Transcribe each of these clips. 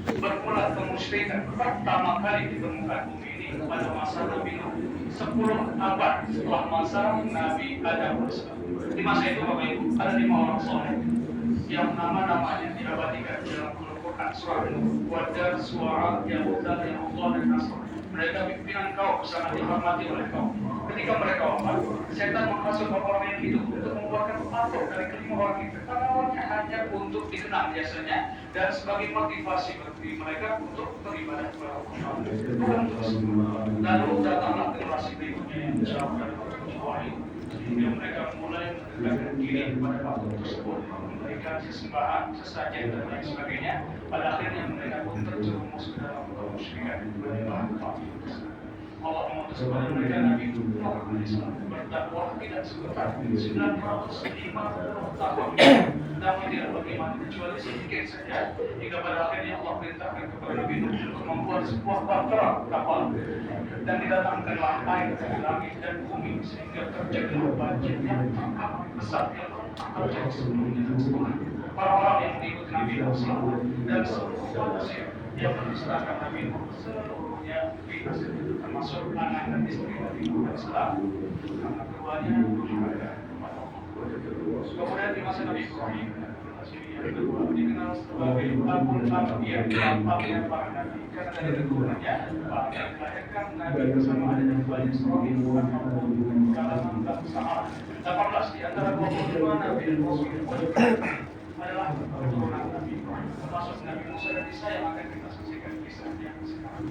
Bermula kemusyrikan pertama kali ditemukan bumi ini pada masa Nabi Nuh, 10 abad setelah masa Nabi Adam. Di masa itu Bapak Ibu ada 5 orang soleh yang nama-namanya diabadikan dalam Al-Quran surah Nuh, Wadar, Suara, Yahuda, Yahudha, dan Nasr. Mereka pimpinan kaum sangat dihormati oleh kaum. Ketika mereka wafat, setan menghasut orang yang hidup untuk membuatkan patok dari kelima orang itu. Karena orangnya hanya untuk dikenal biasanya dan sebagai motivasi bagi mereka untuk beribadah kepada Allah. Bukan untuk semua. Lalu datanglah generasi berikutnya yang jauh dari Wahyu, sehingga mereka mulai mendekatkan diri kepada patok tersebut, memberikan sesembahan, sesajen dan lain sebagainya. Pada akhirnya mereka pun terjerumus ke dalam kemusyrikan menyembah patok tersebut. Allah mengutus kepada mereka Nabi Nuh berdakwah tidak sebentar 950 tahun, namun tidak bagaimana kecuali sedikit saja, hingga pada akhirnya Allah perintahkan kepada Nabi Nuh untuk membuat sebuah bahtera kapal dan didatangkanlah air dari langit dan bumi sehingga terjadilah banjir yang amat besar yang terjadi sebelumnya tersebut. Orang-orang yang mengikuti Nabi Nuh selamat dan seluruh manusia yang mendustakan Nabi Nuh seluruhnya binasa, termasuk anak dan istri Nabi Nuh alaihissalam, karena keduanya beribadah kepada Allah. Kemudian di masa Nabi Ibrahim, generasi yang kedua dikenal sebagai Abul Anbiya, bapak para nabi, karena dari keturunannya bapak yang melahirkan Nabi bersama adanya Bani Israil kalangan bangsa Arab. 18 di antara 22 nabi dan rasul adalah keturunan Nabi Ibrahim, termasuk Nabi Musa dan Isa yang akan kita saksikan kisahnya sekarang.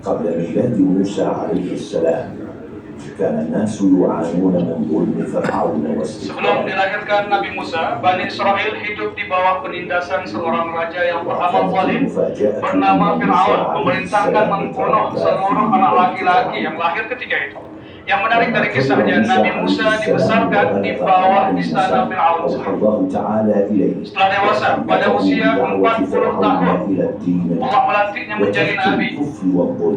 قبل ميلاد موسى عليه السلام كان الناس يعانون من ظلم فرعون Sebelum dilahirkan Nabi Musa, Bani Israel hidup di bawah penindasan seorang raja yang beramal zalim bernama Fir'aun, memerintahkan membunuh seluruh anak laki-laki yang lahir ketika itu. Yang menarik dari kisahnya, Nabi Musa dibesarkan di bawah istana Fir'aun. Setelah dewasa, pada usia 40 tahun, Allah melantiknya menjadi nabi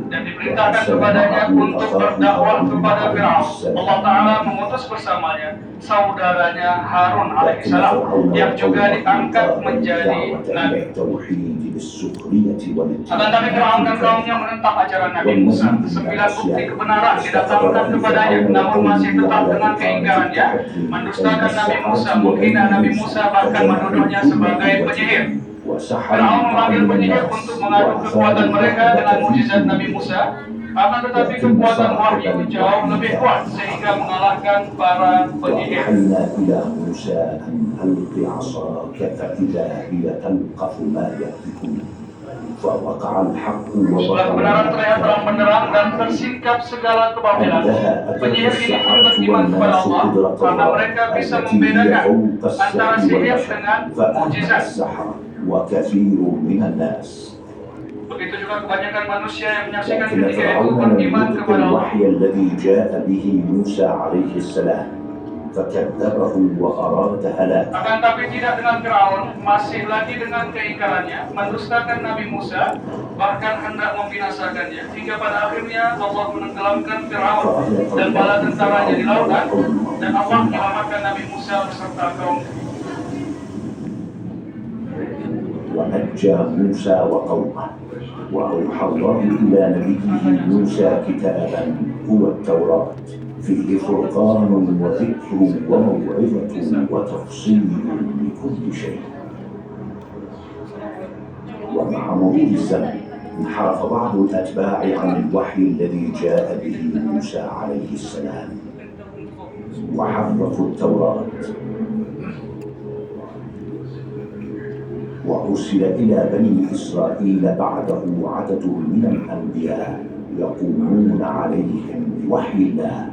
dan diperintahkan kepadanya untuk berdakwah kepada Fir'aun. Allah Ta'ala mengutus bersamanya saudaranya Harun alaihissalam yang juga diangkat menjadi nabi. Akan tapi Fir'aun dan kaumnya menentang ajaran Nabi Musa. 9 bukti kebenaran didatangkan kepadanya, namun masih tetap dengan keingkarannya mendustakan Nabi Musa, menghina Nabi Musa, bahkan menuduhnya sebagai penyihir. Fir'aun memanggil penyihir untuk mengadu kekuatan mereka dengan mukjizat Nabi Musa. Akan tetapi kekuatan wahyu jauh lebih kuat sehingga mengalahkan para penyihir. Setelah kebenaran terlihat terang benderang dan tersingkap segala kebatilan, penyihir ini pun beriman kepada Allah karena mereka bisa membedakan antara sihir dengan mukjizat. Begitu juga kebanyakan manusia yang menyaksikan ketika itu beriman kepada Allah. Akan tapi tidak dengan Fir'aun, masih lagi dengan keingkarannya, mendustakan Nabi Musa, bahkan hendak membinasakannya, hingga pada akhirnya Allah menenggelamkan Fir'aun dan bala tentaranya di lautan, dan Allah menyelamatkan Nabi Musa beserta kaum. ونجى موسى وقومه وأوحى الله إلى نبيه موسى كتابا هو التوراة فيه فرقان وذكر وموعظة وتفصيل لكل شيء. ومع مرور الزمن انحرف بعض الأتباع عن الوحي الذي جاء به موسى عليه السلام وحرفوا التوراة وأرسل إلى بني إسرائيل بعده عدد من الأنبياء يقومون عليهم بوحي الله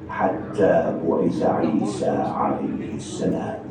حتى بعث عيسى عليه السلام.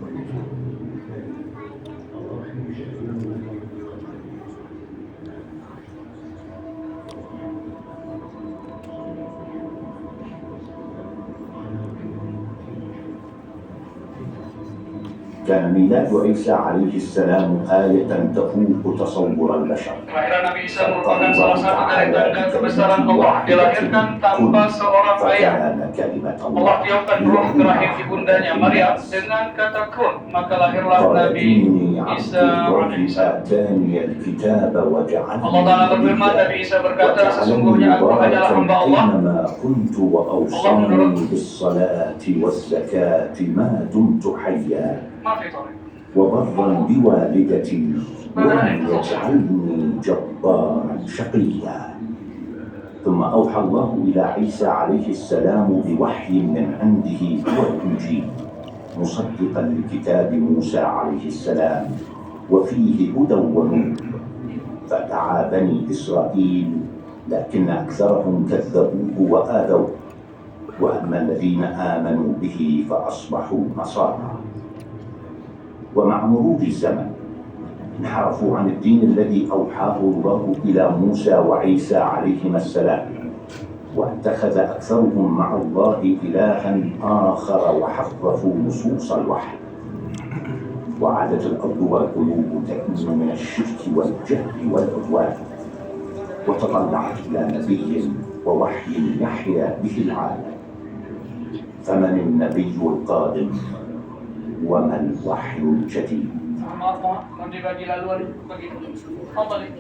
كان ميلاد عيسى عليه السلام آية تفوق تصور البشر. Kelahiran Nabi Isa merupakan salah satu dari tanda kebesaran Allah. Dilahirkan tanpa seorang ayah. فكان كلمة Allah الله tiupkan ruh terakhir ibundanya Maryam dengan kata kun, maka lahirlah قال Nabi إني Isa عبد alaihi الله salam. آتاني الكتاب وجعلني Allah Ta'ala berfirman, Nabi Isa berkata, sesungguhnya aku hanyalah hamba Allah. أينما كنت وأوصاني بالصلاة والزكاة ما دمت حيا Maaf ya, Tori. وبرا بوالدتي ولم يجعلني جبارا شقيا. ثم أوحى الله إلى عيسى عليه السلام بوحي من عنده هو الإنجيل مصدقا لكتاب موسى عليه السلام وفيه هدى ونور. فدعا بني إسرائيل لكن أكثرهم كذبوه وآذوه، وأما الذين آمنوا به فأصبحوا نصارى. ومع مرور الزمن انحرفوا عن الدين الذي أوحاه الله إلى موسى وعيسى عليهما السلام، واتخذ أكثرهم مع الله إلها آخر وحرفوا نصوص الوحي، وعادت الأرض والقلوب تئن من الشرك والجهل والعدوان، وتطلعت إلى نبي ووحي يحيا به العالم. فمن النبي القادم وما الوحي الجديد؟ Maaf, mohon dibagi laluan begitu. Fadhali.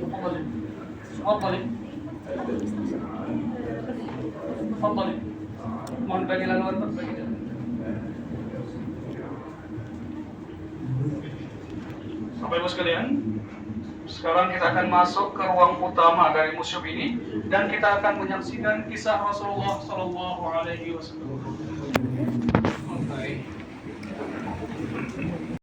Mohon bagi laluan begitu. Bapak Ibu sekalian, sekarang kita akan masuk ke ruang utama dari museum ini dan kita akan menyaksikan kisah Rasulullah Shallallahu Alaihi Wasallam.